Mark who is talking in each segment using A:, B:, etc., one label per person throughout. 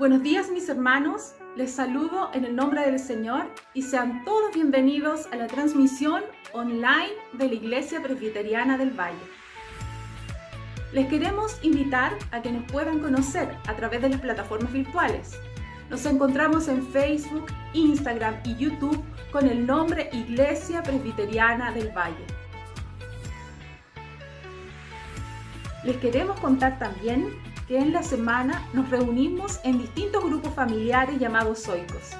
A: Buenos días mis hermanos, les saludo en el nombre del Señor y sean todos bienvenidos a la transmisión online de la Iglesia Presbiteriana del Valle. Les queremos invitar a que nos puedan conocer a través de las plataformas virtuales. Nos encontramos en Facebook, Instagram y YouTube con el nombre Iglesia Presbiteriana del Valle. Les queremos contar también que en la semana nos reunimos en distintos grupos familiares llamados Oikos.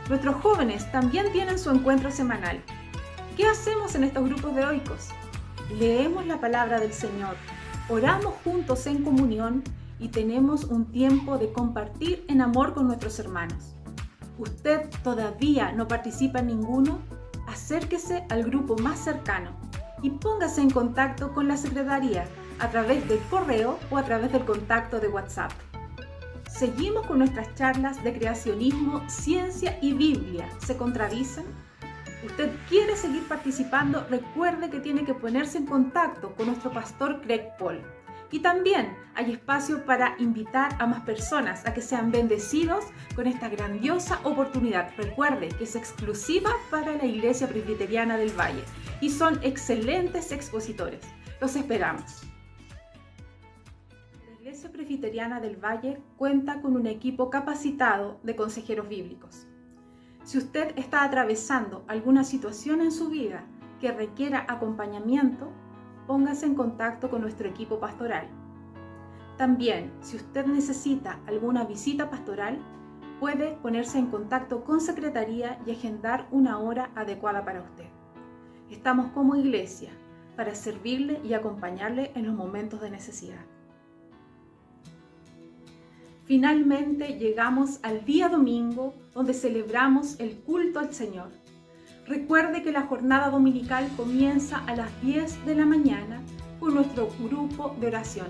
A: Nuestros jóvenes también tienen su encuentro semanal. ¿Qué hacemos en estos grupos de Oikos? Leemos la palabra del Señor, oramos juntos en comunión y tenemos un tiempo de compartir en amor con nuestros hermanos. ¿Usted todavía no participa en ninguno? Acérquese al grupo más cercano y póngase en contacto con la secretaría a través del correo o a través del contacto de WhatsApp. Seguimos con nuestras charlas de creacionismo, ciencia y Biblia. ¿Se contradicen? ¿Usted quiere seguir participando? Recuerde que tiene que ponerse en contacto con nuestro pastor Craig Paul. Y también hay espacio para invitar a más personas a que sean bendecidos con esta grandiosa oportunidad. Recuerde que es exclusiva para la Iglesia Presbiteriana del Valle y son excelentes expositores. Los esperamos. La Iglesia Presbiteriana del Valle cuenta con un equipo capacitado de consejeros bíblicos. Si usted está atravesando alguna situación en su vida que requiera acompañamiento, póngase en contacto con nuestro equipo pastoral. También, si usted necesita alguna visita pastoral, puede ponerse en contacto con Secretaría y agendar una hora adecuada para usted. Estamos como iglesia para servirle y acompañarle en los momentos de necesidad. Finalmente llegamos al día domingo, donde celebramos el culto al Señor. Recuerde que la jornada dominical comienza a las 10 de la mañana con nuestro grupo de oración.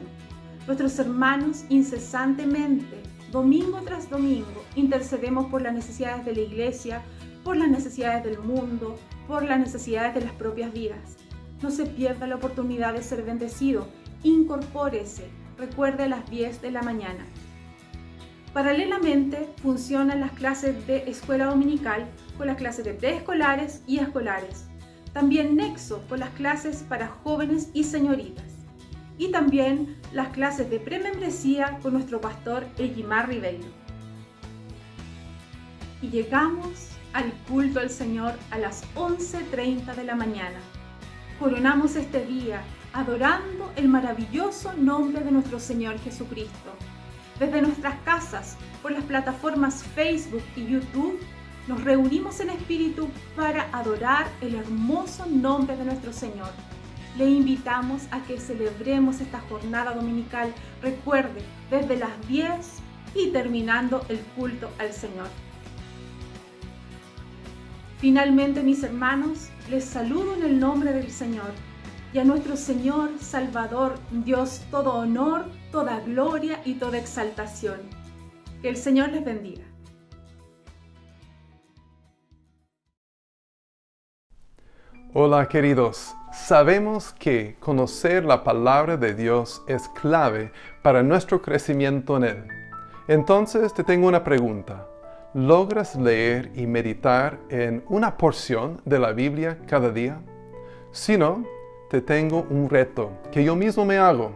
A: Nuestros hermanos incesantemente, domingo tras domingo, intercedemos por las necesidades de la iglesia, por las necesidades del mundo, por las necesidades de las propias vidas. No se pierda la oportunidad de ser bendecido. Incorpórese. Recuerde a las 10 de la mañana. Paralelamente, funcionan las clases de escuela dominical con las clases de preescolares y escolares. También Nexo con las clases para jóvenes y señoritas. Y también las clases de premembresía con nuestro pastor Egimar Ribeiro. Y llegamos al culto al Señor a las 11:30 de la mañana. Coronamos este día adorando el maravilloso nombre de nuestro Señor Jesucristo. Desde nuestras casas, por las plataformas Facebook y YouTube, nos reunimos en espíritu para adorar el hermoso nombre de nuestro Señor. Le invitamos a que celebremos esta jornada dominical, recuerde, desde las 10 y terminando el culto al Señor. Finalmente, mis hermanos, les saludo en el nombre del Señor y a nuestro Señor Salvador, Dios, todo honor, toda gloria y toda exaltación. Que el Señor les bendiga.
B: Hola queridos, sabemos que conocer la palabra de Dios es clave para nuestro crecimiento en Él. Entonces te tengo una pregunta. ¿Logras leer y meditar en una porción de la Biblia cada día? Si no, te tengo un reto que yo mismo me hago.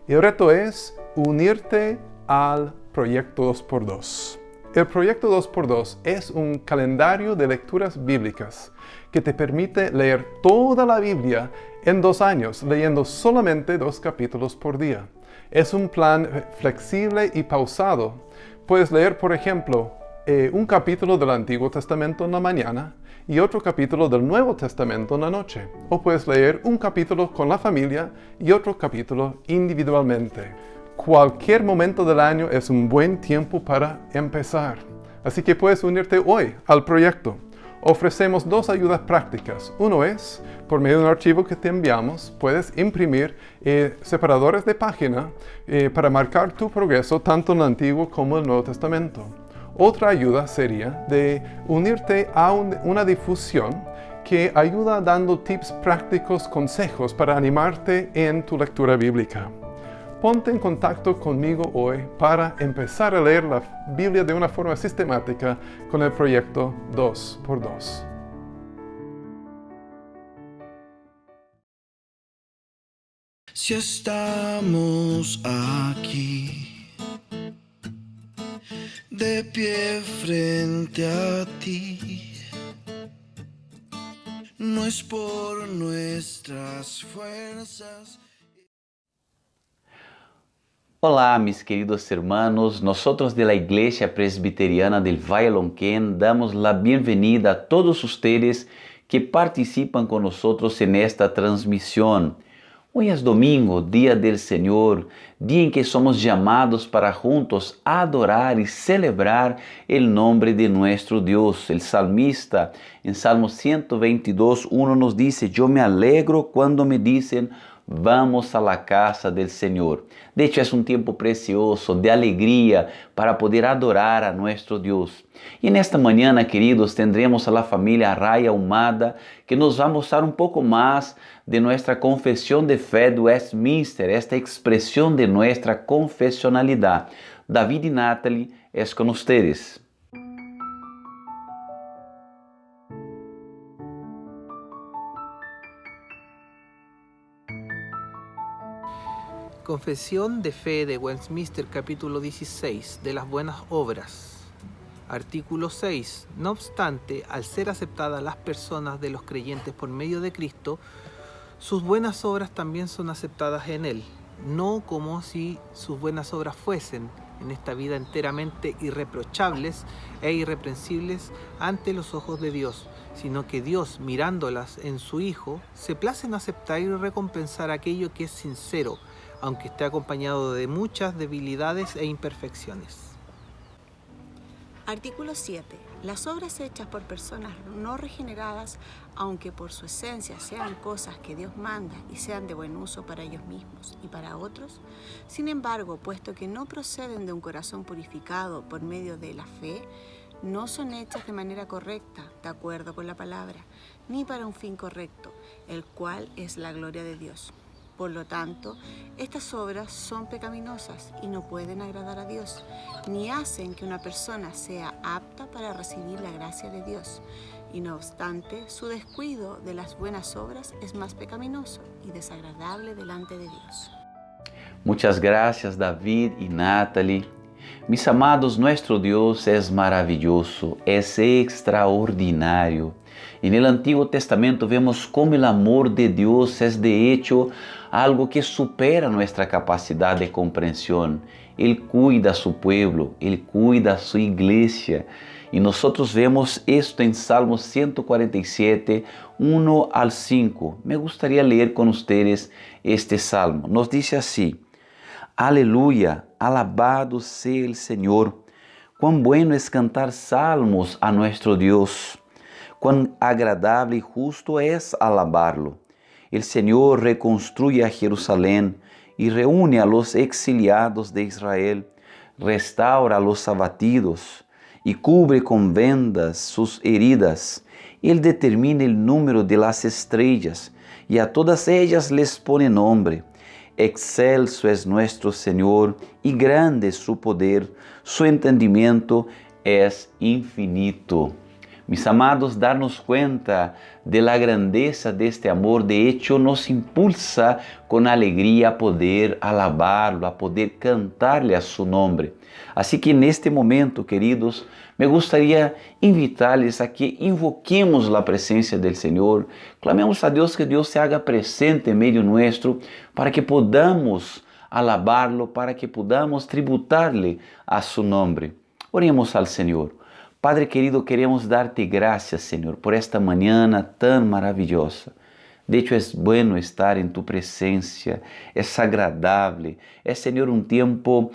B: Y el reto es unirte al Proyecto 2x2. El Proyecto 2x2 es un calendario de lecturas bíblicas que te permite leer toda la Biblia en 2 años, leyendo solamente 2 capítulos por día. Es un plan flexible y pausado. Puedes leer, por ejemplo, un capítulo del Antiguo Testamento en la mañana y otro capítulo del Nuevo Testamento en la noche. O puedes leer un capítulo con la familia y otro capítulo individualmente. Cualquier momento del año es un buen tiempo para empezar. Así que puedes unirte hoy al proyecto. Ofrecemos 2 ayudas prácticas. Uno es, por medio de un archivo que te enviamos, puedes imprimir separadores de página para marcar tu progreso tanto en el Antiguo como en el Nuevo Testamento. Otra ayuda sería de unirte a una difusión que ayuda dando tips prácticos, consejos para animarte en tu lectura bíblica. Ponte en contacto conmigo hoy para empezar a leer la Biblia de una forma sistemática con el proyecto 2x2.
C: Si estamos aquí, de pie frente a ti, no es por nuestras fuerzas.
D: Olá, mis queridos hermanos, nosotros de la Iglesia Presbiteriana del Valle Lonquén damos la bienvenida a todos ustedes que participan con nosotros en esta transmisión. Hoy es domingo, Día del Señor, día en que somos llamados para juntos adorar y celebrar el nombre de nuestro Dios. El salmista en Salmo 122:1 nos dice: yo me alegro cuando me dicen vamos a la casa del Señor. De hecho, es un tiempo precioso de alegría para poder adorar a nuestro Dios. Y en esta mañana, queridos, tendremos a la familia Raya Humada, que nos va a mostrar un poco más de nuestra confesión de fe de Westminster, esta expresión de nuestra confesionalidad. David y Natalie, es con ustedes.
E: Confesión de Fe de Westminster, capítulo 16, de las buenas obras. Artículo 6. No obstante, al ser aceptadas las personas de los creyentes por medio de Cristo, sus buenas obras también son aceptadas en Él. no como si sus buenas obras fuesen en esta vida enteramente irreprochables e irreprensibles ante los ojos de Dios, sino que Dios, mirándolas en su Hijo, se place en aceptar y recompensar aquello que es sincero, aunque esté acompañado de muchas debilidades e imperfecciones.
F: Artículo 7. Las obras hechas por personas no regeneradas, aunque por su esencia sean cosas que Dios manda y sean de buen uso para ellos mismos y para otros, sin embargo, puesto que no proceden de un corazón purificado por medio de la fe, no son hechas de manera correcta, de acuerdo con la palabra, ni para un fin correcto, el cual es la gloria de Dios. Por lo tanto, estas obras son pecaminosas y no pueden agradar a Dios, ni hacen que una persona sea apta para recibir la gracia de Dios. Y no obstante, su descuido de las buenas obras es más pecaminoso y desagradable delante de Dios.
D: Muchas gracias, David y Natalie. Mis amados, nuestro Dios es maravilloso, es extraordinario. En el Antiguo Testamento vemos cómo el amor de Dios es de hecho algo que supera nuestra capacidad de comprensión. Él cuida a su pueblo, Él cuida a su iglesia. Y nosotros vemos esto en Salmo 147, 1 al 5. Me gustaría leer con ustedes este salmo. Nos dice así: Aleluya, alabado sea el Señor. Cuán bueno es cantar salmos a nuestro Dios. Cuán agradable y justo es alabarlo. El Señor reconstruye a Jerusalén y reúne a los exiliados de Israel, restaura a los abatidos y cubre con vendas sus heridas. Él determina el número de las estrellas y a todas ellas les pone nombre. Excelso es nuestro Señor y grande es su poder, su entendimiento es infinito. Mis amados, darnos cuenta de la grandeza de este amor, de hecho, nos impulsa con alegría a poder alabarlo, a poder cantarle a su nombre. Así que en este momento, queridos, me gustaría invitarles a que invoquemos la presencia del Señor, clamemos a Dios que Dios se haga presente en medio nuestro, para que podamos alabarlo, para que podamos tributarle a su nombre. Oremos al Señor. Padre querido, queremos darte gracias, Señor, por esta mañana tan maravillosa. De hecho, es bueno estar en tu presencia, es agradable, es, Señor, un tiempo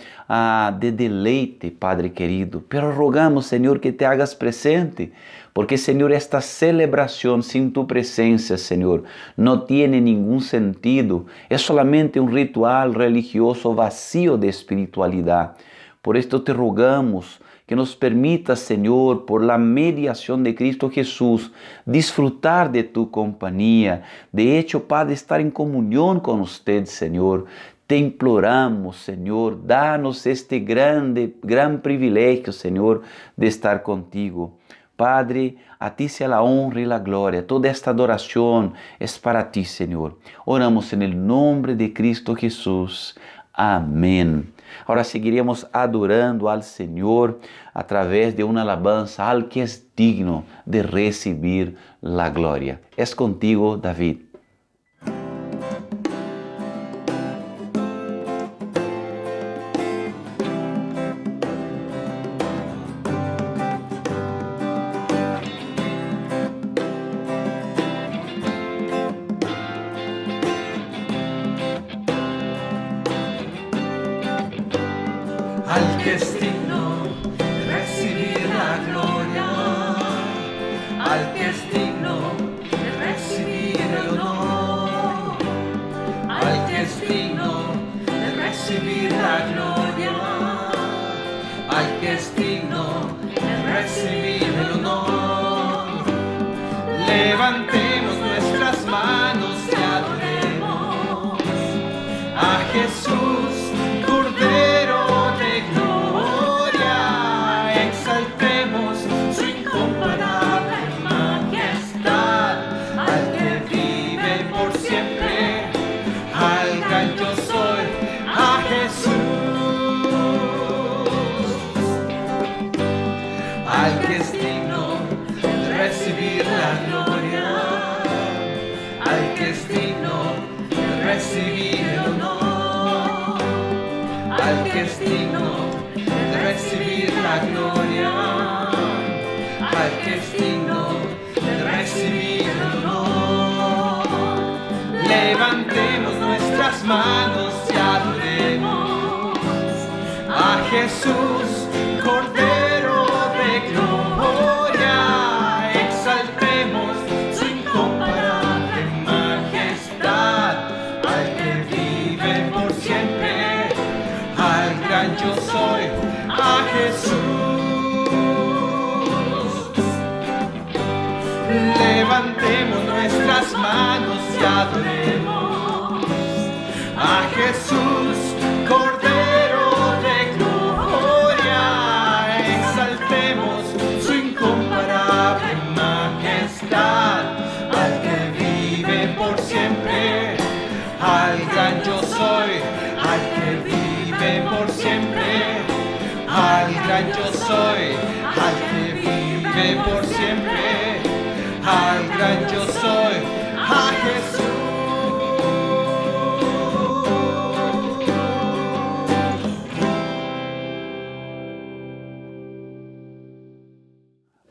D: de deleite, Padre querido. Pero rogamos, Señor, que te hagas presente, porque, Señor, esta celebración sin tu presencia, Señor, no tiene ningún sentido. Es solamente un ritual religioso vacío de espiritualidad. Por esto te rogamos que nos permita, Señor, por la mediación de Cristo Jesús, disfrutar de tu compañía. De hecho, Padre, estar en comunión con usted, Señor. Te imploramos, Señor, danos este gran privilegio, Señor, de estar contigo. Padre, a ti sea la honra y la gloria. Toda esta adoración es para ti, Señor. Oramos en el nombre de Cristo Jesús. Amén. Ahora seguiremos adorando al Señor a través de una alabanza al que es digno de recibir la gloria. Es contigo, David.
C: Al que es digno de recibir la gloria, al que es digno de recibir el honor, al que es digno de recibir la gloria, al que es digno de recibir el honor. Levantemos nuestras manos y adoremos a Jesús, Cordero de gloria. Exaltemos su incomparable majestad, al que vive por siempre, al gran yo soy, a Jesús. que es digno de recibir la gloria, al que es digno de recibir el honor. Levantemos nuestras manos y adoremos a Jesús, Cordero de gloria. Exaltemos su incomparable majestad, al que vive por siempre, al gran yo soy, a Jesús. Levantemos nuestras manos y adoremos a Jesús, Cordero de gloria. Exaltemos su incomparable majestad, al que vive por siempre, al gran yo soy, al que vive por siempre, al gran yo soy, al que vive por siempre, al gran yo soy, a Jesús.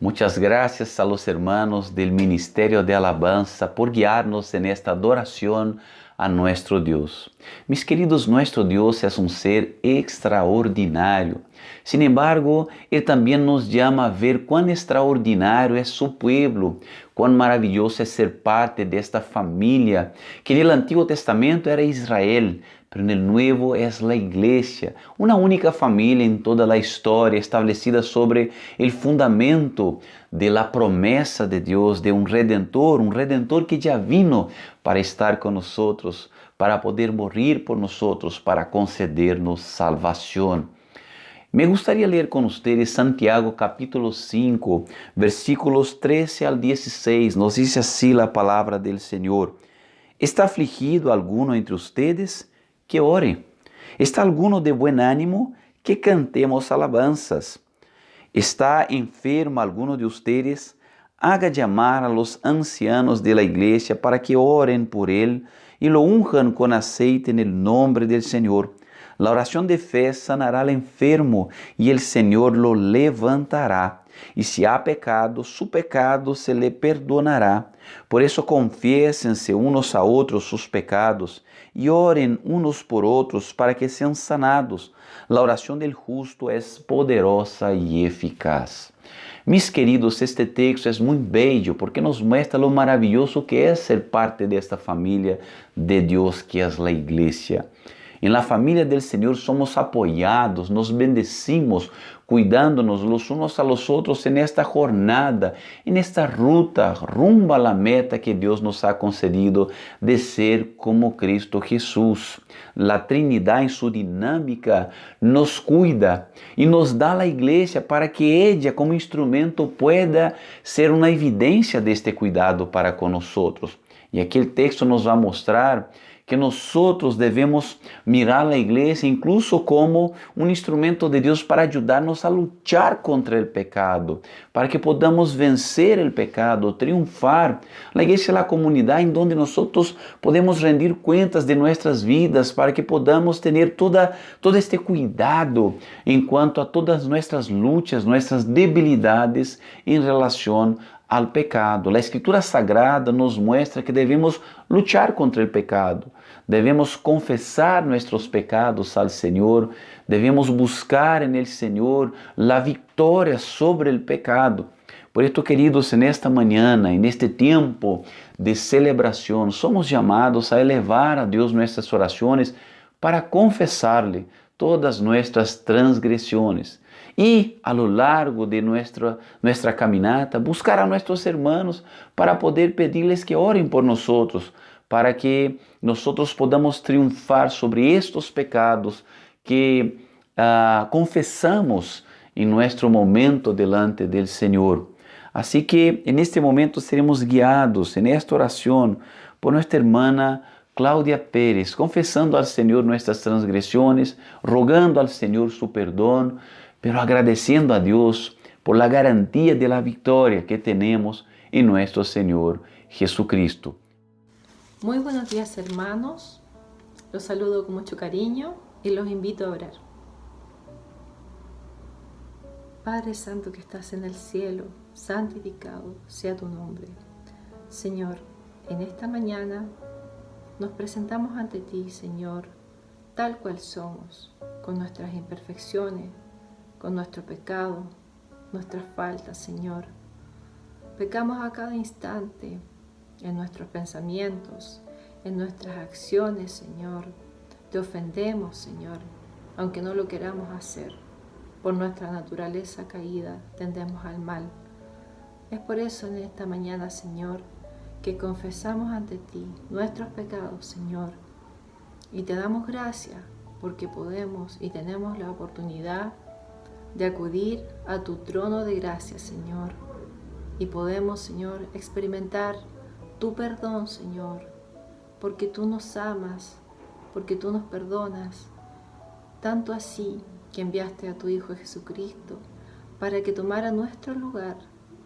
D: Muchas gracias a los hermanos del Ministerio de Alabanza por guiarnos en esta adoración a nuestro Dios. Mis queridos, nuestro Dios es un ser extraordinario. Sin embargo, Él también nos llama a ver cuán extraordinario es su pueblo, cuán maravilloso es ser parte de esta familia, que en el Antiguo Testamento era Israel, pero en el Nuevo es la Iglesia, una única familia en toda la historia, establecida sobre el fundamento de la promesa de Dios, de un redentor que ya vino para estar con nosotros, para poder morir por nosotros, para concedernos salvación. Me gustaría leer con ustedes Santiago capítulo 5, versículos 13 al 16. Nos dice así la palabra del Señor. ¿Está afligido alguno entre ustedes? Que ore. ¿Está alguno de buen ánimo? Que cantemos alabanzas. ¿Está enfermo alguno de ustedes? Haga llamar a los ancianos de la iglesia para que oren por él y lo unjan con aceite en el nombre del Señor. La oración de fe sanará al enfermo y el Señor lo levantará. Y si ha pecado, su pecado se le perdonará. Por eso confiésense unos a otros sus pecados y oren unos por otros para que sean sanados. La oración del justo es poderosa y eficaz. Mis queridos, este texto es muy bello porque nos muestra lo maravilloso que es ser parte de esta familia de Dios que es la iglesia. En la familia del Señor somos apoyados, nos bendecimos, cuidándonos los unos a los otros en esta jornada, en esta ruta rumbo a la meta que Dios nos ha concedido de ser como Cristo Jesús. La Trinidad en su dinámica nos cuida y nos da la iglesia para que ella como instrumento pueda ser una evidencia de este cuidado para con nosotros. Y aquí el texto nos va a mostrar que nosotros devemos mirar a igreja incluso como um instrumento de Deus para ajudar-nos a lutar contra o pecado, para que podamos vencer o pecado, triunfar. A igreja é a comunidade em onde nós podemos rendir contas de nossas vidas, para que podamos ter todo este cuidado em quanto a todas nossas lutas, nossas debilidades em relação ao pecado. A Escritura Sagrada nos mostra que devemos lutar contra o pecado, devemos confessar nossos pecados ao Senhor, devemos buscar en el Senhor a vitória sobre o pecado. Por isso, queridos, nesta manhã, neste tempo de celebração, somos chamados a elevar a Deus nossas orações para confessar-lhe todas nossas transgressões. E, a lo largo de nuestra caminata, buscar a nossos irmãos para poder pedir-les que orem por nós, para que nós podamos triunfar sobre estes pecados que confessamos em nosso momento delante do Senhor. Assim que, neste momento, seremos guiados nesta oração por nossa irmã Cláudia Pérez, confessando ao Senhor nossas transgressões, rogando ao Senhor su perdão, pero agradeciendo a Dios por la garantía de la victoria que tenemos en nuestro Señor Jesucristo.
G: Muy buenos días, hermanos. Los saludo con mucho cariño y los invito a orar. Padre Santo que estás en el cielo, santificado sea tu nombre. Señor, en esta mañana nos presentamos ante ti, Señor, tal cual somos, con nuestras imperfecciones, con nuestro pecado, nuestras faltas, Señor. Pecamos a cada instante, en nuestros pensamientos, en nuestras acciones, Señor. Te ofendemos, Señor, aunque no lo queramos hacer. Por nuestra naturaleza caída tendemos al mal. Es por eso en esta mañana, Señor, que confesamos ante ti nuestros pecados, Señor, y te damos gracias porque podemos y tenemos la oportunidad de acudir a tu trono de gracia, Señor, y podemos, Señor, experimentar tu perdón, Señor, porque tú nos amas, porque tú nos perdonas, tanto así que enviaste a tu Hijo Jesucristo para que tomara nuestro lugar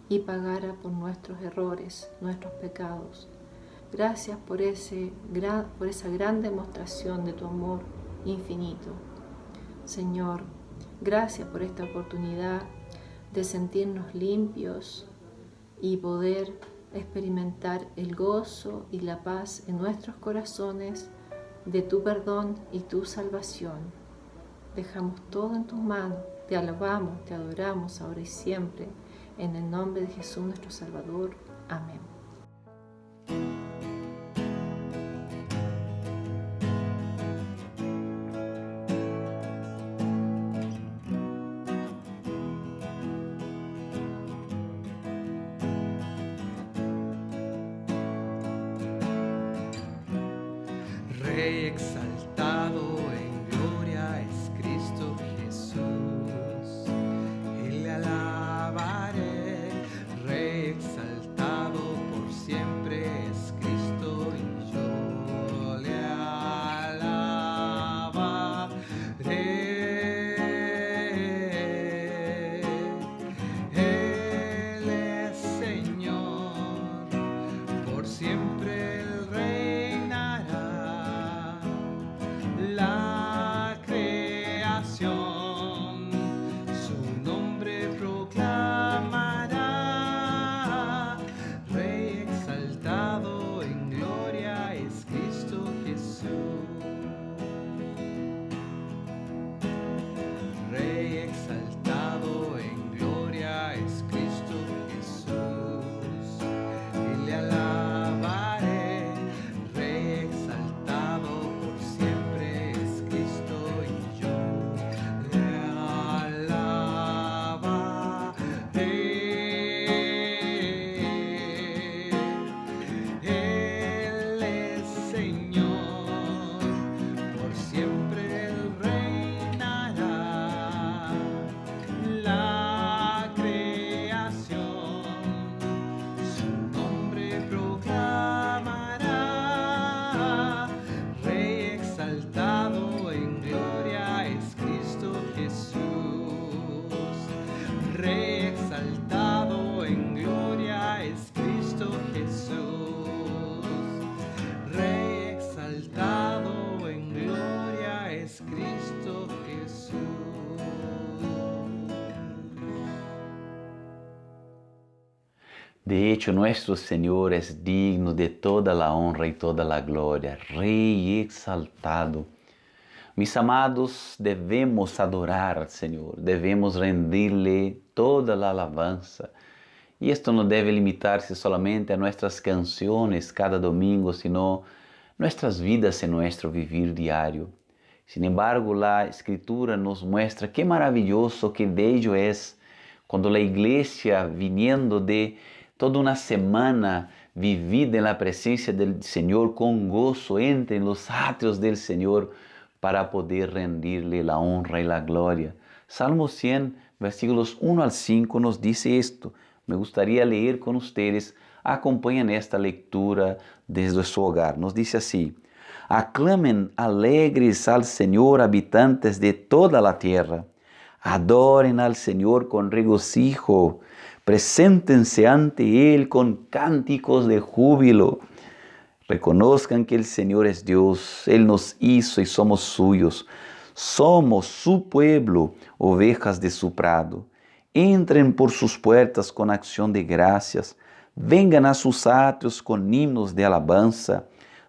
G: y pagara por nuestros errores, nuestros pecados. Gracias por esa gran demostración de tu amor infinito. Señor, gracias por esta oportunidad de sentirnos limpios y poder experimentar el gozo y la paz en nuestros corazones de tu perdón y tu salvación. Dejamos todo en tus manos, te alabamos, te adoramos ahora y siempre, en el nombre de Jesús nuestro Salvador. Amén.
C: Rey exaltado en gloria es Cristo Jesús, y le alabaré. Rey exaltado por siempre es Cristo y yo le alabaré. Él es Señor, por siempre Él reinará. La creación su nombre proclamará. Rey exaltado en gloria es Cristo Jesús. Rey exaltado en gloria es Cristo Jesús, y le alabaré. Rey exaltado por siempre es Cristo y yo le alabaré. Él es Señor, por siempre Él reinará. La creación su nombre proclamará. Rey exaltado en gloria es Cristo Jesús. Rey exaltado en gloria es Cristo Jesús. Rey exaltado en gloria es Cristo Jesús.
D: De hecho, nuestro Señor es digno de toda la honra y toda la gloria, Rey exaltado. Mis amados, debemos adorar al Señor, debemos rendirle toda la alabanza. Y esto no debe limitarse solamente a nuestras canciones cada domingo, sino nuestras vidas en nuestro vivir diario. Sin embargo, la Escritura nos muestra qué maravilloso, qué bello es cuando la iglesia, viniendo de toda una semana vivida en la presencia del Señor con gozo, entra en los atrios del Señor para poder rendirle la honra y la gloria. Salmo 100, versículos 1 al 5 nos dice esto. Me gustaría leer con ustedes. Acompañen esta lectura desde su hogar. Nos dice así: aclamen alegres al Señor, habitantes de toda la tierra. Adoren al Señor con regocijo. Preséntense ante Él con cánticos de júbilo. Reconozcan que el Señor es Dios. Él nos hizo y somos suyos. Somos su pueblo, ovejas de su prado. Entren por sus puertas con acción de gracias. Vengan a sus atrios con himnos de alabanza.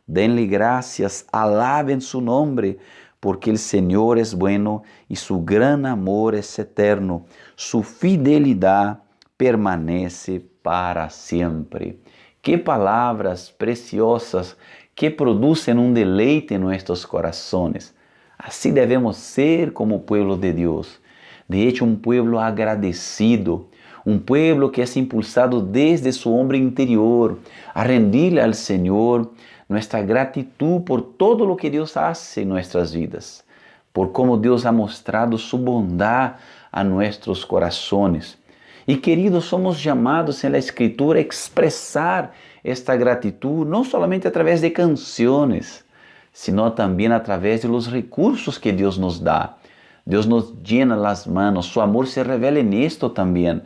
D: Denle gracias, alaben su nombre, porque el Señor es bueno y su gran amor es eterno. Su fidelidad permanece para siempre. Qué palabras preciosas que producen un deleite en nuestros corazones. Así debemos ser como pueblo de Dios. De hecho, un pueblo agradecido, un pueblo que es impulsado desde su hombre interior a rendirle al Señor nuestra gratitud por todo lo que Dios hace en nuestras vidas, por cómo Dios ha mostrado su bondad a nuestros corazones. Y queridos, somos llamados en la Escritura a expresar esta gratitud no solamente a través de canciones, sino también a través de los recursos que Dios nos da. Dios nos llena las manos, su amor se revela en esto también.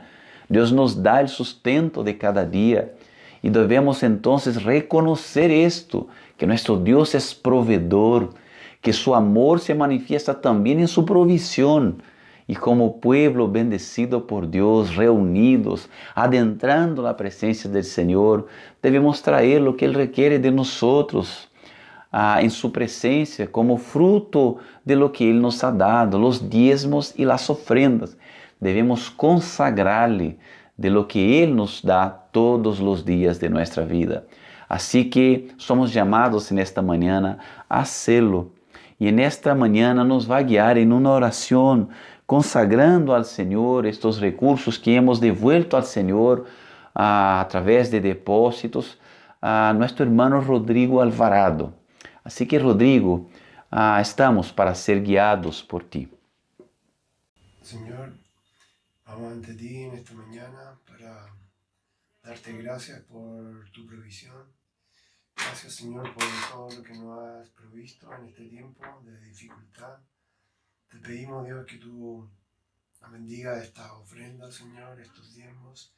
D: Dios nos da el sustento de cada día. Y debemos entonces reconocer esto, que nuestro Dios es proveedor, que su amor se manifiesta también en su provisión. Y como pueblo bendecido por Dios, reunidos, adentrando la presencia del Señor, debemos traer lo que Él requiere de nosotros en su presencia como fruto de lo que Él nos ha dado, los diezmos y las ofrendas. Debemos consagrarle de lo que Él nos da todos los días de nuestra vida. Así que somos llamados en esta mañana a hacerlo. Y en esta mañana nos va a guiar en una oración consagrando al Señor estos recursos que hemos devuelto al Señor a través de depósitos a nuestro hermano Rodrigo Alvarado. Así que, Rodrigo, estamos para ser guiados por ti.
H: Señor, vamos ante ti en esta mañana para darte gracias por tu provisión. Gracias, Señor, por todo lo que nos has provisto en este tiempo de dificultad. Te pedimos, Dios, que tú bendiga esta ofrenda, Señor, estos diezmos.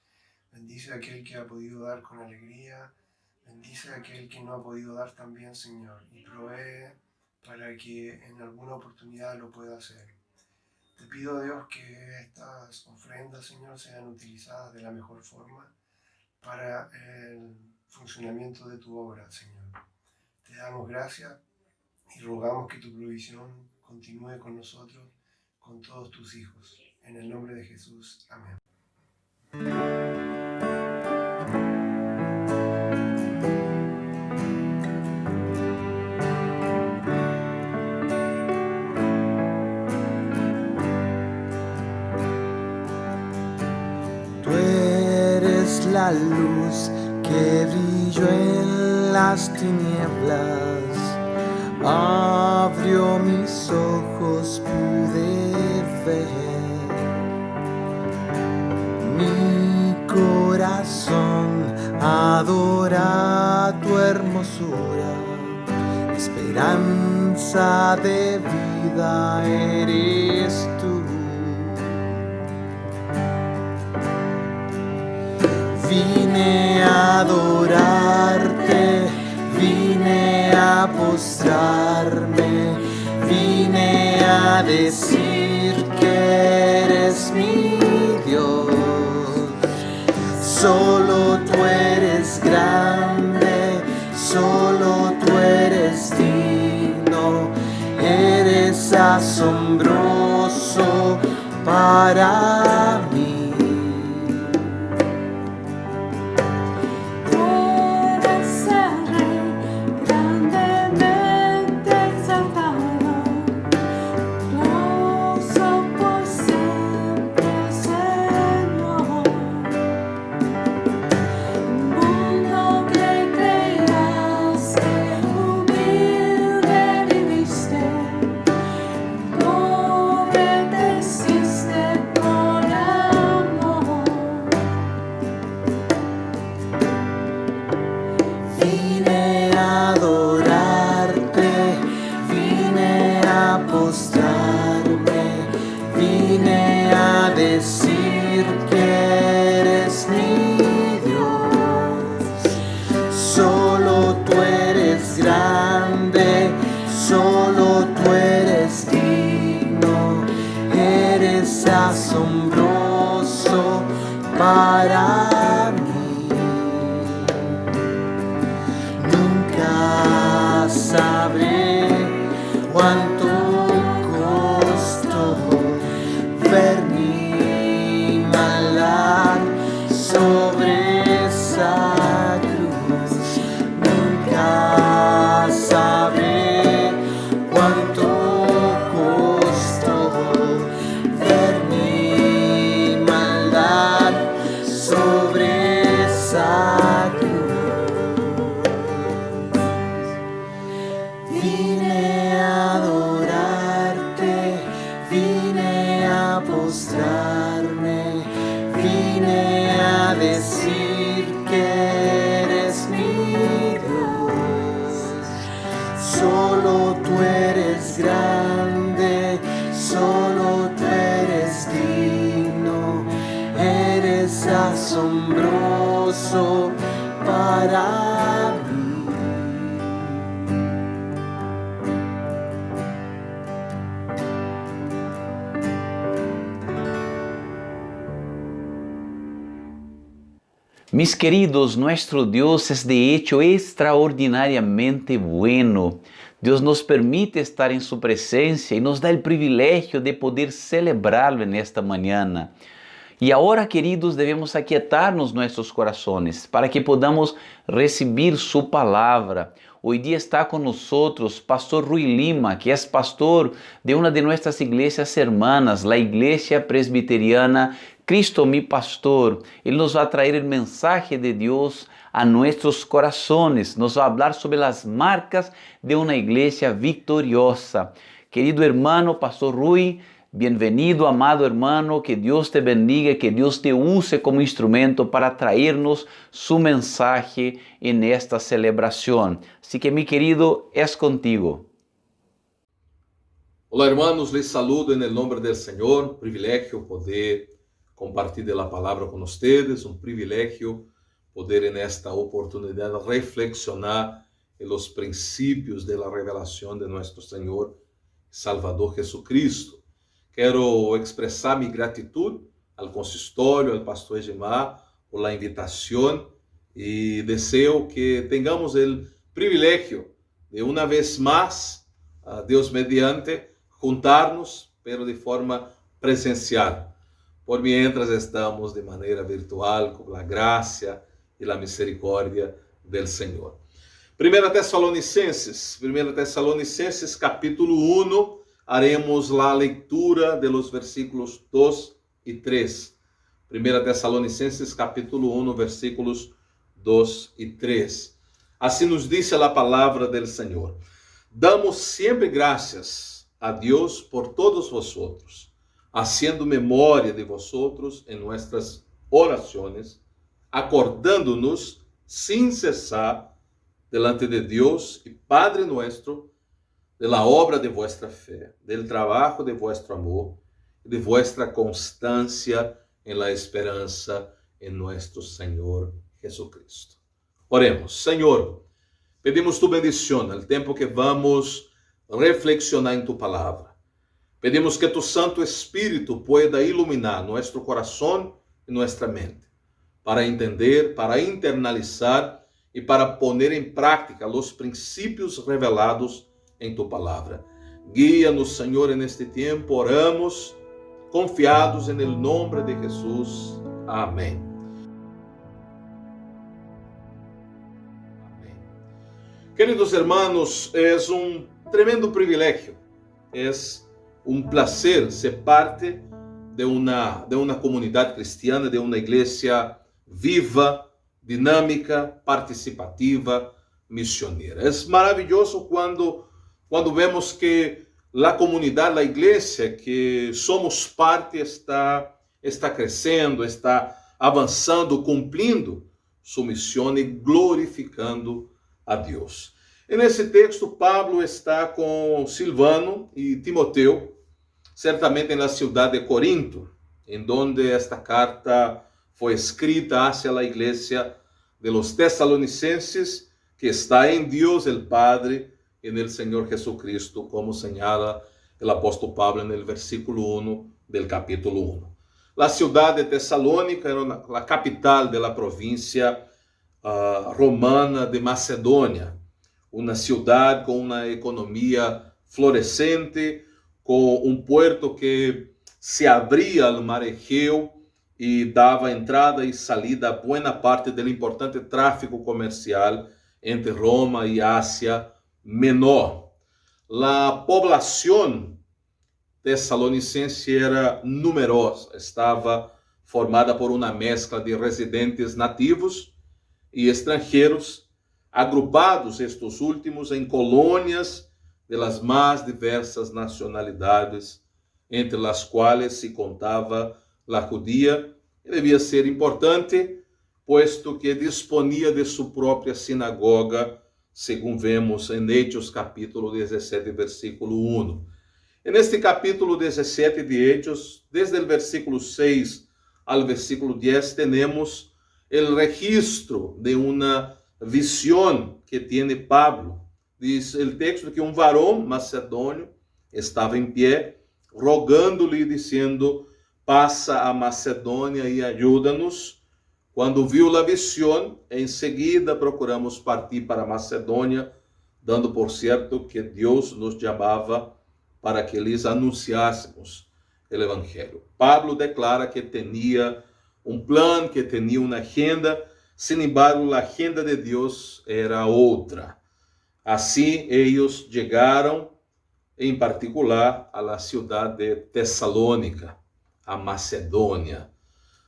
H: Bendice a aquel que ha podido dar con alegría. Bendice a aquel que no ha podido dar también, Señor, y provee para que en alguna oportunidad lo pueda hacer. Te pido, Dios, que estas ofrendas, Señor, sean utilizadas de la mejor forma para el funcionamiento de tu obra, Señor. Te damos gracias y rogamos que tu provisión continúe con nosotros, con todos tus hijos. En el nombre de Jesús. Amén.
C: Tú eres la luz que brilló en las tinieblas. Abrió mis ojos, pude ver. Mi corazón adora tu hermosura. Esperanza de vida eres tú. Vine a adorarte, vine a postrarme, vine a decir que eres mi Dios. Solo tú eres grande, solo tú eres digno, eres asombroso para mí.
I: Obedeciste por gozo para mí.
D: Mis queridos, nuestro Dios es de hecho extraordinariamente bueno. Dios nos permite estar en su presencia y nos da el privilegio de poder celebrarlo en esta mañana. Y ahora, queridos, debemos aquietarnos nuestros corazones para que podamos recibir su palabra. Hoy día está con nosotros Pastor Rui Lima, que es pastor de una de nuestras iglesias hermanas, la Iglesia Presbiteriana Cristo mi Pastor. Él nos va a traer el mensaje de Dios a nuestros corazones. Nos va a hablar sobre las marcas de una iglesia victoriosa. Querido hermano, Pastor Rui, bienvenido, amado hermano, que Dios te bendiga, que Dios te use como instrumento para traernos su mensaje en esta celebración. Así que, mi querido, es contigo.
J: Olá, hermanos, les saludo en el nombre del Señor. Privilegio poder compartir de la palabra con ustedes, un privilegio poder en esta oportunidad reflexionar en los principios de la revelación de nuestro Señor Salvador Jesucristo. Quero expressar minha gratitud ao consistório, ao pastor Edmar, por la invitação e desejo que tenhamos o privilégio de uma vez mais, Deus mediante, juntarnos, pero de forma presencial. Por mientras estamos de maneira virtual, com a graça e a misericórdia do Senhor. 1 Tessalonicenses capítulo 1, haremos a leitura de los versículos 2 e 3. 1 Tessalonicenses capítulo 1, versículos 2 e 3. Assim nos diz a palavra do Senhor. Damos sempre graças a Deus por todos vosotros, haciendo memória de vosotros en nuestras oraciones, acordando-nos sin cesar delante de Deus e Padre nuestro, de la obra de vuestra fé, del trabajo de vuestro amor, de vuestra constancia en la esperanza en nuestro Señor Jesucristo. Oremos. Senhor, pedimos tu bendición al tempo que vamos reflexionar en tu palabra. Pedimos que tu Santo Espírito pueda iluminar nuestro corazón y nuestra mente, para entender, para internalizar y para poner en práctica los principios revelados em tu palavra. Guia-nos, Senhor, neste tempo. Oramos, confiados en el nombre de Jesus. Amém. Amém. Queridos hermanos, é tremendo privilégio, é placer ser parte de uma comunidade cristiana, de uma igreja viva, dinâmica, participativa, missioneira. É maravilhoso quando vemos que a comunidade, a igreja que somos parte está crescendo, está avançando, cumprindo sua missão e glorificando a Deus. E nesse texto, Pablo está com Silvano e Timoteu, certamente na cidade de Corinto, em donde esta carta foi escrita hacia a igreja de los Tesalonicenses, que está em Deus el Padre e no Senhor Jesucristo, como señala o apóstolo Pablo no versículo 1 del capítulo 1. A cidade de Tesalônica era a capital da província romana de Macedônia, uma cidade com uma economia florescente, com puerto que se abria ao mar Egeu e dava entrada e salida a boa parte do importante tráfego comercial entre Roma e Ásia Menor. A população tessalonicense era numerosa, estava formada por uma mescla de residentes nativos e estrangeiros, agrupados estes últimos em colônias de las mais diversas nacionalidades, entre as quais se contava a judia, que devia ser importante, posto que disponia de sua própria sinagoga, segundo vemos em Hechos capítulo 17, versículo 1. E neste capítulo 17 de Hechos, desde o versículo 6 ao versículo 10, temos el registro de una visión que tiene Pablo. Diz el texto que um varão macedônio estava em pé, rogando-lhe, dizendo: passa a Macedônia e ajuda-nos. Quando viu a visão, em seguida procuramos partir para Macedônia, dando por certo que Deus nos chamava para que lhes anunciássemos o Evangelho. Pablo declara que tinha um plano, que tinha uma agenda, sin embargo, a agenda de Deus era outra. Assim, eles chegaram, em particular, à cidade de Tessalônica, a Macedônia.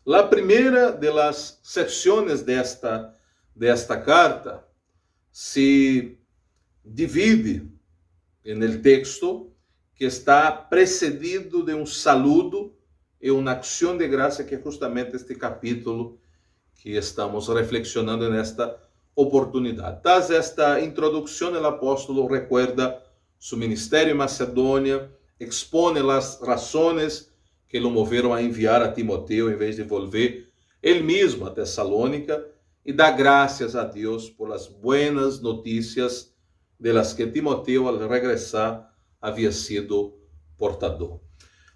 J: A primeira das secções desta carta se divide no texto, que está precedido de um saludo e uma ação de graça, que é justamente este capítulo que estamos reflexionando nesta oportunidade. Tras esta introdução, o apóstolo recuerda seu ministério em Macedônia, expõe as razões que o moveram a enviar a Timoteo em vez de volver ele mesmo a Tessalônica, e dá graças a Deus por as buenas notícias de las que Timoteo, al regressar, havia sido portador.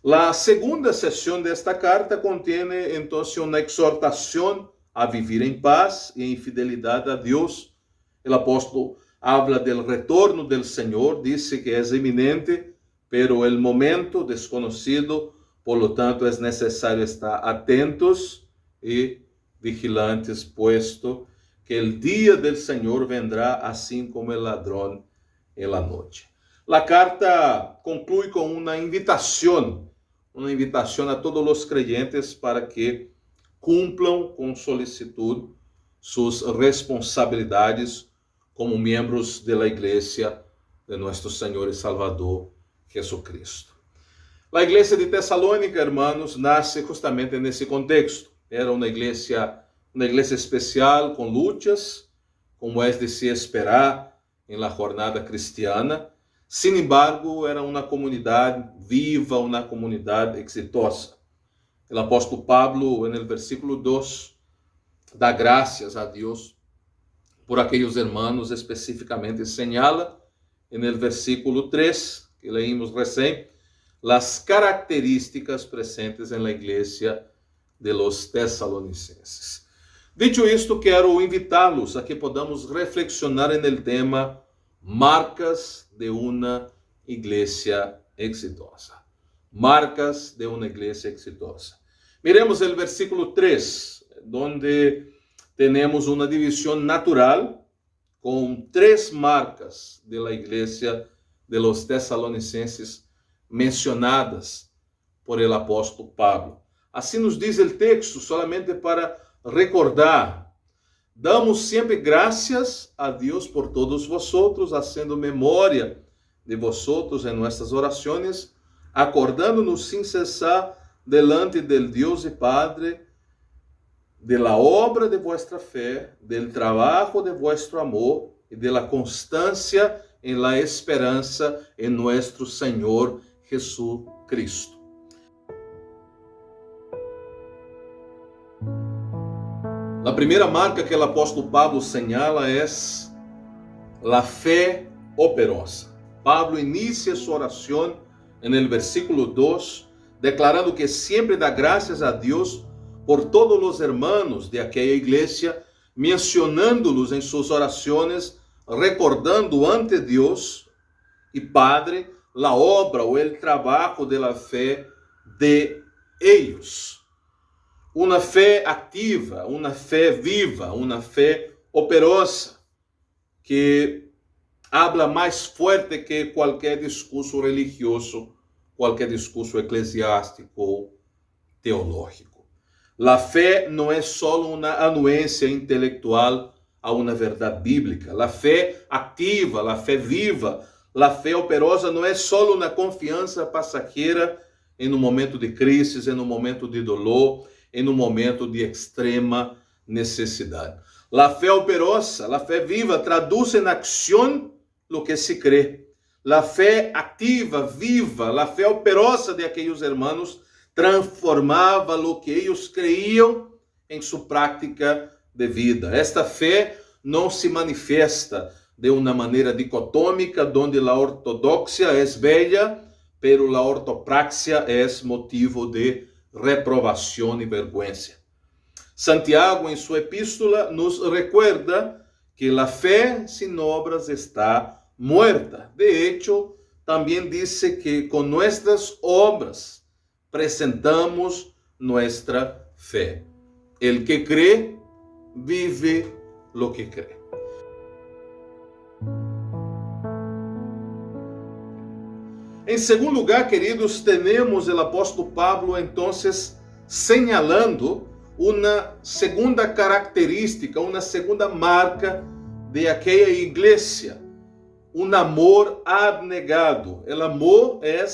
J: A segunda seção desta carta contém, então, uma exortação a viver em paz e em fidelidade a Deus. O apóstolo habla del retorno del Senhor, disse que é iminente, pero el momento desconocido, por lo tanto, é necessário estar atentos e vigilantes, puesto que o dia del Senhor vendrá assim como el ladrão en la noche. A carta conclui com uma invitação a todos os creyentes para que cumplam com solicitud suas responsabilidades como membros da igreja de nosso Senhor e Salvador Jesucristo. A igreja de Tessalônica, hermanos, nasce justamente nesse contexto. Era uma igreja especial, com lutas, como é de se esperar em la jornada cristiana. Sin embargo, era uma comunidade viva, uma comunidade exitosa. O apóstolo Pablo, no versículo 2, dá graças a Deus por aqueles irmãos, especificamente señala, no versículo 3, que leímos recém, as características presentes na igreja de los Tessalonicenses. Dicho isto, quero invitá-los a que podamos reflexionar no tema marcas de uma igreja exitosa. Marcas de uma igreja exitosa. Miremos o versículo 3, onde temos uma divisão natural com 3 marcas de la igreja de los Tessalonicenses mencionadas por el apóstolo Pablo. Assim nos diz o texto, solamente para recordar: damos sempre graças a Deus por todos vosotros, haciendo memória de vosotros em nossas orações, acordando-nos sem cessar delante del Deus e Padre de la obra de vuestra fé, del trabajo de vuestro amor e de la constância en la esperança em nuestro Senhor Jesucristo. A primeira marca que o apóstolo Pablo señala é a fé operosa. Pablo inicia sua oração no versículo 2, declarando que sempre dá graças a Deus por todos os hermanos de aquela igreja, mencionando-los em suas orações, recordando ante Deus e Padre a obra ou o trabalho de la fé de ellos. Uma fé ativa, uma fé viva, uma fé operosa, que habla mais forte que qualquer discurso religioso, qualquer discurso eclesiástico ou teológico. A fé não é só uma anuência intelectual a uma verdade bíblica. A fé ativa, a fé viva, a fé operosa não é só uma confiança passageira em um momento de crise, em um momento de dolor, em um momento de extrema necessidade. A fé operosa, a fé viva, traduz em ação o que se crê. A fé ativa, viva, a fé operosa de aqueles hermanos transformava o que eles creiam em sua prática de vida. Esta fé não se manifesta de uma maneira dicotômica, onde a ortodoxia é bela, pero a ortopraxia é motivo de reprovação e vergonha. Santiago, em sua epístola, nos recuerda que a fé sem obras está muerta. De hecho, também disse que com nossas obras presentamos nossa fé. El que crê, vive lo que crê. Em segundo lugar, queridos, temos o apóstolo Pablo, então, señalando uma segunda característica, uma segunda marca de aquela igreja, um amor abnegado. O amor é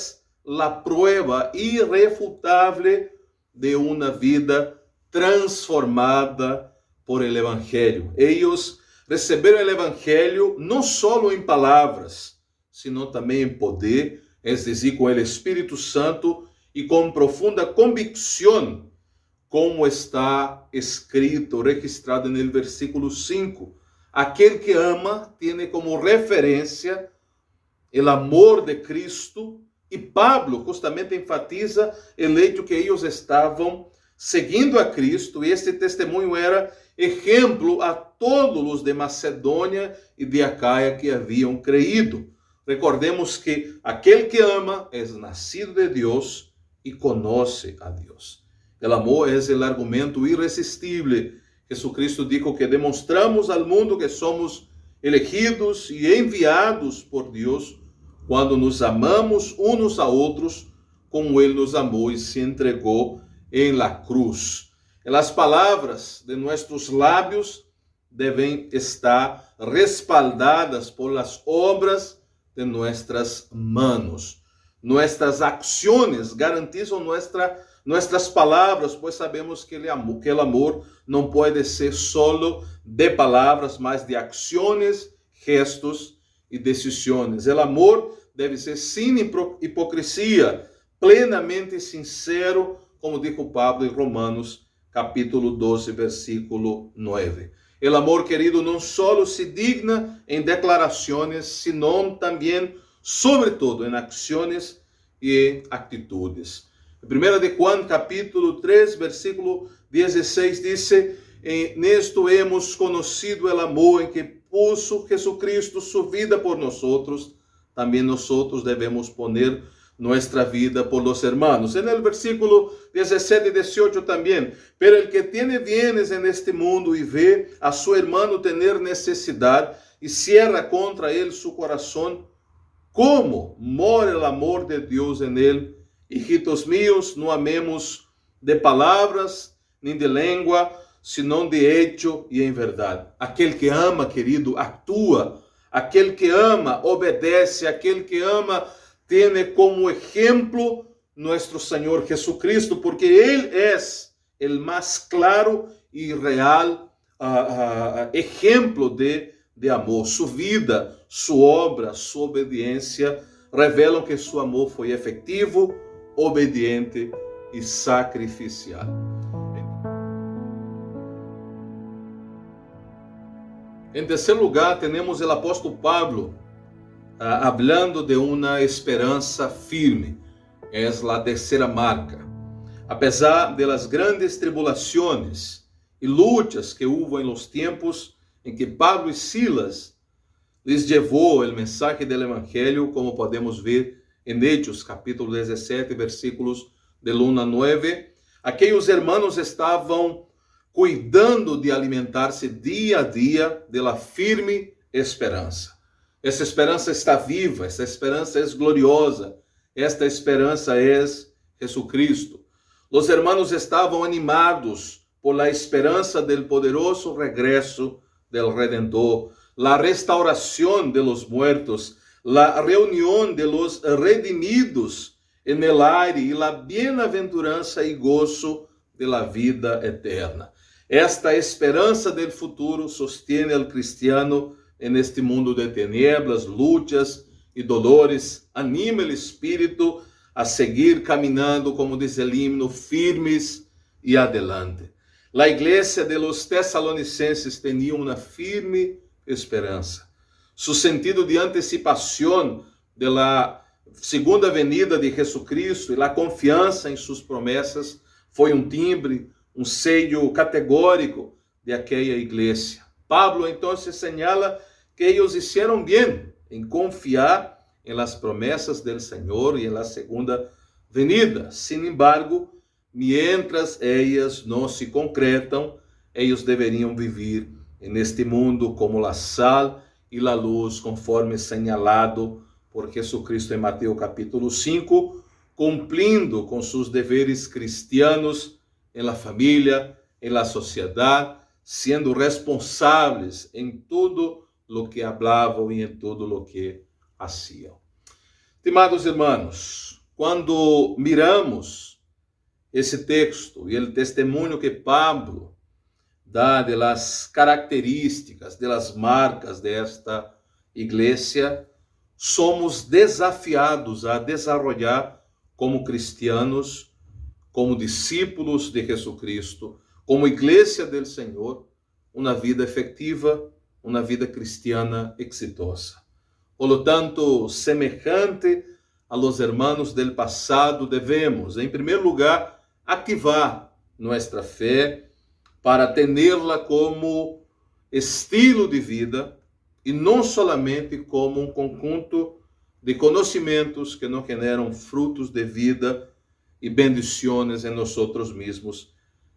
J: a prueba irrefutável de uma vida transformada por el Evangelho. Eles receberam o Evangelho não só em palavras, sino também em poder, es decir, com o Espírito Santo e com profunda convicção, como está escrito, registrado no versículo 5. Aquele que ama tem como referência o amor de Cristo, e Pablo justamente enfatiza o hecho que eles estavam seguindo a Cristo, e este testemunho era exemplo a todos os de Macedônia e de Acaia que haviam creído. Recordemos que aquele que ama é nascido de Deus e conhece a Deus. O amor é o argumento irresistível. Jesucristo dijo que demonstramos ao mundo que somos elegidos e enviados por Deus quando nos amamos uns a outros como Ele nos amou e se entregou em la cruz. As palavras de nossos lábios devem estar respaldadas por las obras de nuestras manos. Nuestras acciones garantizam nuestras palavras, pois sabemos que el amor não pode ser solo de palavras, mas de acciones, gestos e decisões. O amor deve ser sem hipocrisia, plenamente sincero, como dijo Pablo em Romanos, capítulo 12, versículo 9. El amor, querido, não solo se digna em declarações, sino também, sobretudo, em ações e atitudes. 1 de Juan, capítulo 3, versículo 16, diz: Nesto hemos conocido el amor em que puso Jesucristo su vida por nosotros, também nosotros devemos poner nuestra vida por los hermanos. En el versículo 17 y 18 también, pero el que tiene bienes en este mundo y ve a su hermano tener necesidad y cierra contra él su corazón, ¿cómo mora el amor de Dios en él? Hijitos míos, no amemos de palabras ni de lengua, sino de hecho y en verdad. Aquel que ama, querido, actúa. Aquel que ama, obedece. Aquel que ama, tiene como ejemplo nuestro Señor Jesucristo, porque Él es el más claro y real ejemplo de amor. Su vida, su obra, su obediencia revelam que su amor foi efetivo, obediente e sacrificial. Em terceiro lugar, temos o apóstolo Pablo hablando de uma esperança firme. É a terceira marca. Apesar de las grandes tribulações e lutas que houve em los tempos em que Pablo e Silas les llevou o mensaje del evangelho, como podemos ver em Hechos, capítulo 17, versículos del 1 a 9, aqueles hermanos estavam cuidando de alimentar-se dia a dia de la firme esperança. Essa esperança está viva, essa esperança é gloriosa, esta esperança é Jesucristo. Os hermanos estavam animados por la esperança del poderoso regresso del Redentor, la restauración de los muertos, la reunión de los redimidos en el aire y la bienaventurança y gozo de la vida eterna. Esta esperança del futuro sostiene al cristiano en este mundo de tinieblas, lutas e dolores. Anima el espírito a seguir caminhando, como diz el himno, firmes e adelante. La iglesia de los tesalonicenses tenía una firme esperanza. Su sentido de anticipación de la segunda venida de Jesucristo e la confiança em suas promessas foi um timbre, um sello categórico de aquela igreja. Pablo então señala que eles hicieron bien em confiar em las promessas del Senhor e em la segunda venida. Sin embargo, mientras ellas não se concretam, eles deveriam viver neste mundo como la sal e la luz, conforme señalado por Jesucristo em Mateus capítulo 5, cumprindo com seus deveres cristianos em la família, em la sociedade, sendo responsáveis em tudo lo que hablavam e em tudo lo que haciam. Estimados irmãos, quando miramos esse texto e o testemunho que Pablo dá de las características, de las marcas desta igreja, somos desafiados a desarrollar como cristianos, como discípulos de Jesucristo, como igreja del Senhor, uma vida efetiva, uma vida cristiana exitosa. Por lo tanto, semejante a los hermanos del passado, devemos, em primeiro lugar, ativar nossa fé para tê-la como estilo de vida e não solamente como um conjunto de conhecimentos que nos generam frutos de vida e bendições em nós mesmos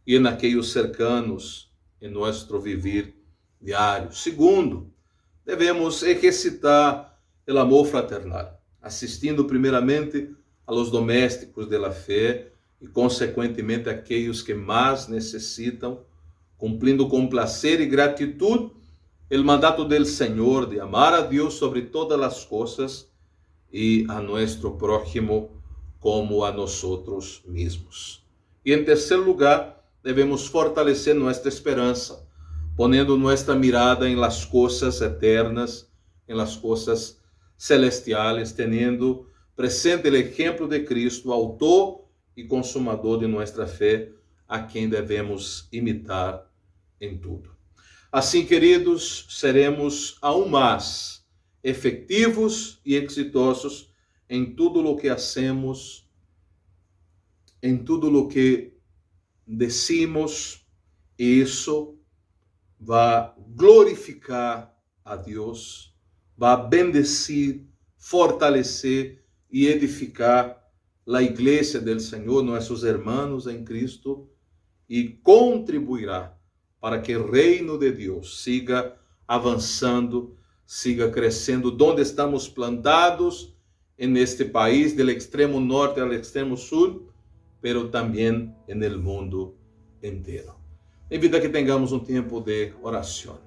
J: e em aqueles cercanos em nosso viver diário. Segundo, devemos exercitar o amor fraternal, assistindo primeiramente a los domésticos de la fé e, consequentemente, aqueles que mais necessitam, cumprindo com prazer e gratidão o mandato del Senhor de amar a Deus sobre todas as coisas e a nosso prójimo como a nós mesmos. E em terceiro lugar, devemos fortalecer nossa esperança, ponendo nossa mirada em las coisas eternas, em las coisas celestiales, tendo presente o exemplo de Cristo, autor e consumador de nossa fé, a quem devemos imitar em tudo. Assim, queridos, seremos aún mais efetivos e exitosos em tudo o que hacemos, em tudo o que decimos, e isso vai glorificar a Deus, vai bendecir, fortalecer e edificar a igreja del Senhor, nossos hermanos em Cristo, e contribuirá para que o reino de Deus siga avançando, siga crescendo, onde estamos plantados, neste país, do extremo norte ao extremo sul, pero também no mundo inteiro. Evita que tengamos um tempo de oração.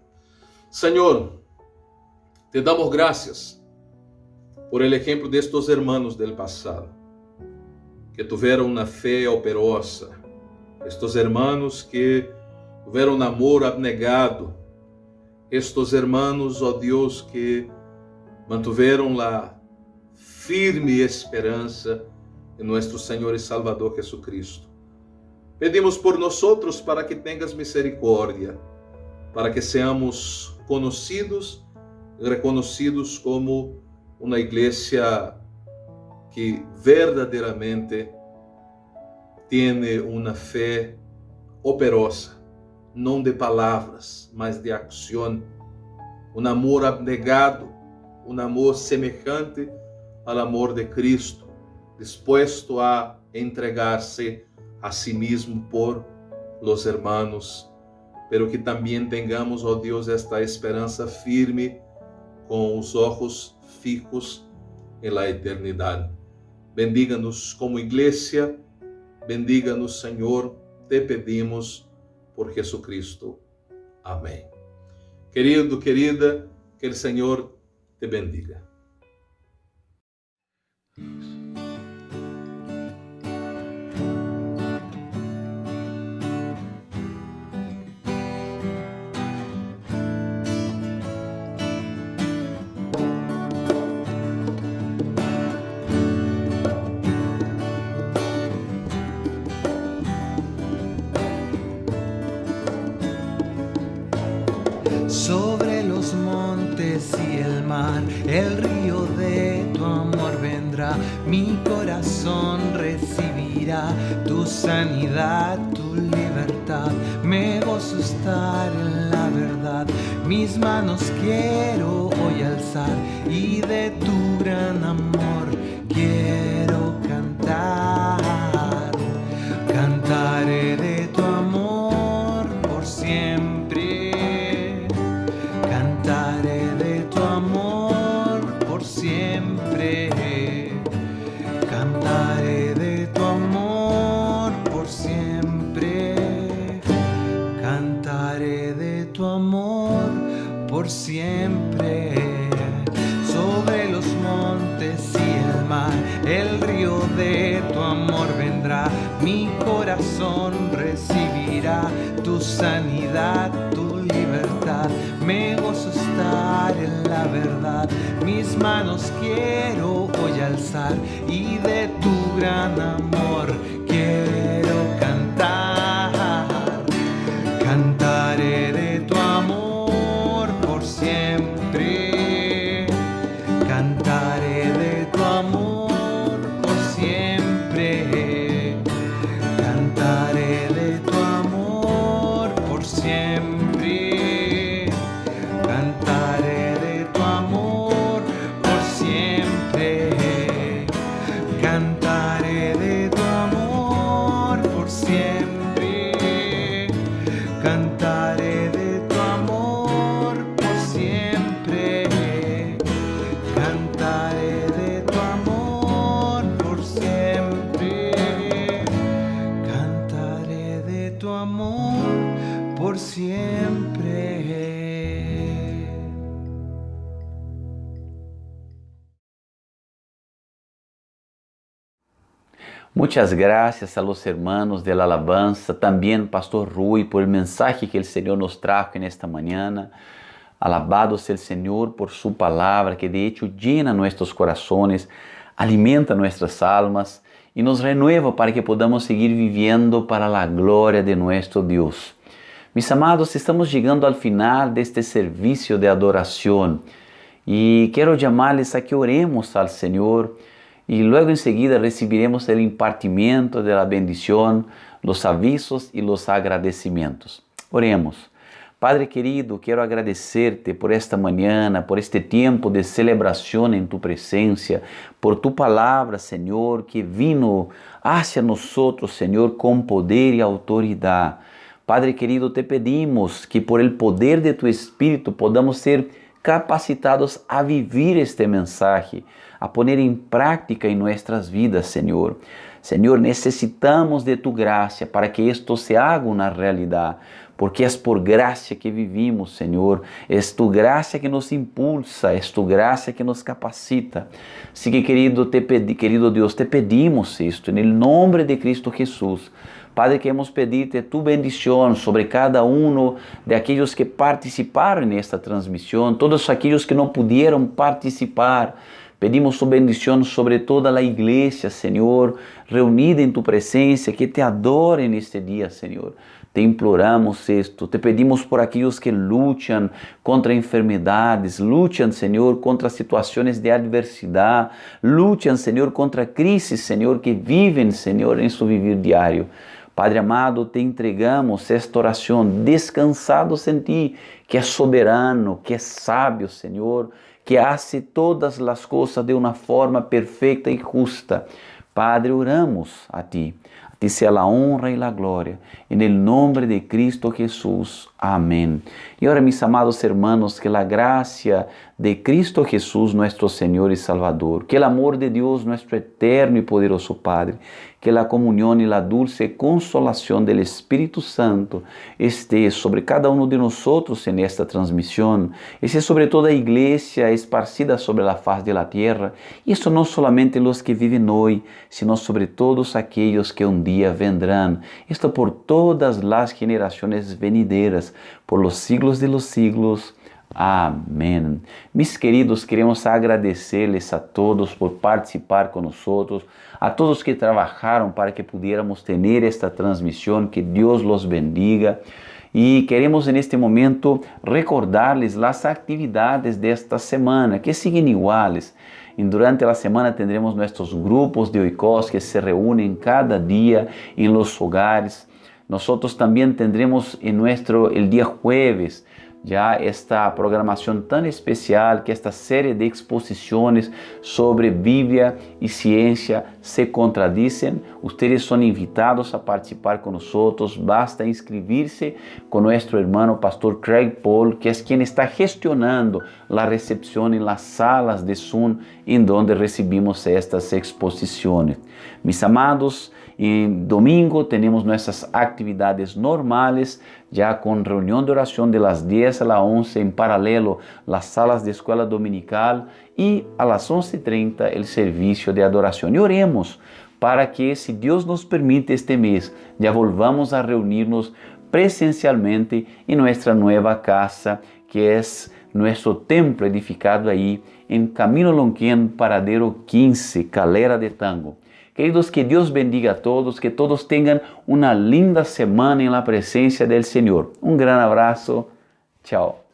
J: Senhor, te damos graças por el exemplo de estos hermanos del passado, que tiveram uma fé operosa, estes hermanos que tiveram um amor abnegado, estes hermanos, ó Deus, que mantiveram a firme esperança em nosso Senhor e Salvador Jesucristo. Pedimos por nós para que tenhas misericórdia, para que seamos conhecidos e reconhecidos como uma igreja que verdadeiramente tem uma fé operosa, não de palavras, mas de ação, um amor abnegado, um amor semejante ao amor de Cristo, disposto a entregar-se a si mesmo por los hermanos, pero que também tenhamos, ó Deus, esta esperança firme, com os olhos fijos em la eternidade. Bendiga-nos como igreja, bendiga-nos, Senhor, te pedimos por Jesucristo. Amém. Querido, querida, que o Senhor te bendiga.
C: sobre los montes y el mar, el río de tu amor vendrá, mi corazón recibirá tu sanidad, tu libertad, me gozo estar en la verdad, mis manos quiero hoy alzar y de tu gran amor quiero cantar, cantaré de tu amor por siempre, cantaré de tu amor por siempre, cantaré de tu amor por siempre, cantaré de tu amor por siempre. Sobre los montes y el mar, el río de tu amor vendrá, mi corazón recibirá tu sanidad, tu libertad, me gozo estar en la verdad, mis manos quiero hoy alzar y de tu gran amor quiero cantar, cantaré de tu amor por siempre, cantaré de tu amor por siempre, cantaré de tu amor por siempre, cantaré de tu amor por siempre, cantaré de tu amor por siempre, cantaré de tu amor por siempre, cantaré de tu amor por siempre, cantaré de tu amor por siempre.
D: Muchas gracias a los hermanos de la alabanza, también Pastor Rui, por el mensaje que el Señor nos trajo en esta mañana. Alabado sea el Señor por su palabra, que de hecho llena nuestros corazones, alimenta nuestras almas y nos renueva para que podamos seguir viviendo para la gloria de nuestro Dios. Mis amados, estamos llegando al final de este servicio de adoración y quiero llamarles a que oremos al Señor y luego enseguida recibiremos el impartimiento de la bendición, los avisos y los agradecimientos. Oremos. Padre querido, quiero agradecerte por esta mañana, por este tiempo de celebración en tu presencia, por tu palabra, Señor, que vino hacia nosotros, Señor, con poder y autoridad. Padre querido, te pedimos que por el poder de tu Espíritu podamos ser capacitados a vivir este mensaje, a poner en práctica en nuestras vidas, Señor. Señor, necesitamos de tu gracia para que esto se haga una realidad, porque es por gracia que vivimos, Señor. Es tu gracia que nos impulsa, es tu gracia que nos capacita. Así que, querido Dios, te pedimos esto en el nombre de Cristo Jesús. Padre, queremos pedirte tu bendición sobre cada uno de aquellos que participaron en esta transmisión, todos aquellos que no pudieron participar. Pedimos tu bendición sobre toda la iglesia, Señor, reunida en tu presencia, que te adoren este día, Señor. Te imploramos esto, te pedimos por aquellos que luchan contra enfermedades, luchan, Señor, contra situaciones de adversidad, luchan, Señor, contra crisis, Señor, que viven, Señor, en su vivir diario. Padre amado, te entregamos esta oración, descansados en ti, que es soberano, que es sabio, Señor, que hace todas las cosas de una forma perfecta y justa. Padre, oramos a ti sea la honra y la gloria, en el nombre de Cristo Jesús. Amén. Y ahora, mis amados hermanos, que la gracia de Cristo Jesús, nuestro Señor y Salvador, que el amor de Dios, nuestro eterno y poderoso Padre, que la comunión y la dulce consolación del Espíritu Santo esté sobre cada uno de nosotros en esta transmisión, esté sobre toda iglesia esparcida sobre la faz de la tierra, y eso no solamente los que viven hoy, sino sobre todos aquellos que un día vendrán, esto por todas las generaciones venideras, por los siglos de los siglos. Amén. Mis queridos, queremos agradecerles a todos por participar con nosotros, a todos que trabajaron para que pudiéramos tener esta transmisión, que Dios los bendiga. E queremos neste momento recordarles as atividades desta semana, que siguen iguales. E durante a semana tendremos nossos grupos de oikos que se reúnen cada dia em los hogares. Nosotros también tendremos el día jueves ya esta programación tan especial, que esta serie de exposiciones sobre Biblia y ciencia se contradicen. Ustedes son invitados a participar con nosotros. Basta inscribirse con nuestro hermano Pastor Craig Paul, que es quien está gestionando la recepción en las salas de Zoom en donde recibimos estas exposiciones. Mis amados, en domingo tenemos nuestras actividades normales, ya con reunión de oración de las 10 a las 11, en paralelo las salas de escuela dominical y a las 11:30 el servicio de adoración. Y oremos para que, si Dios nos permite este mes, ya volvamos a reunirnos presencialmente en nuestra nueva casa, que es nuestro templo edificado ahí en Camino Lonquén, Paradero 15, Calera de Tango. Queridos, que Dios bendiga a todos, que todos tengan una linda semana en la presencia del Señor. Un gran abrazo. Chao.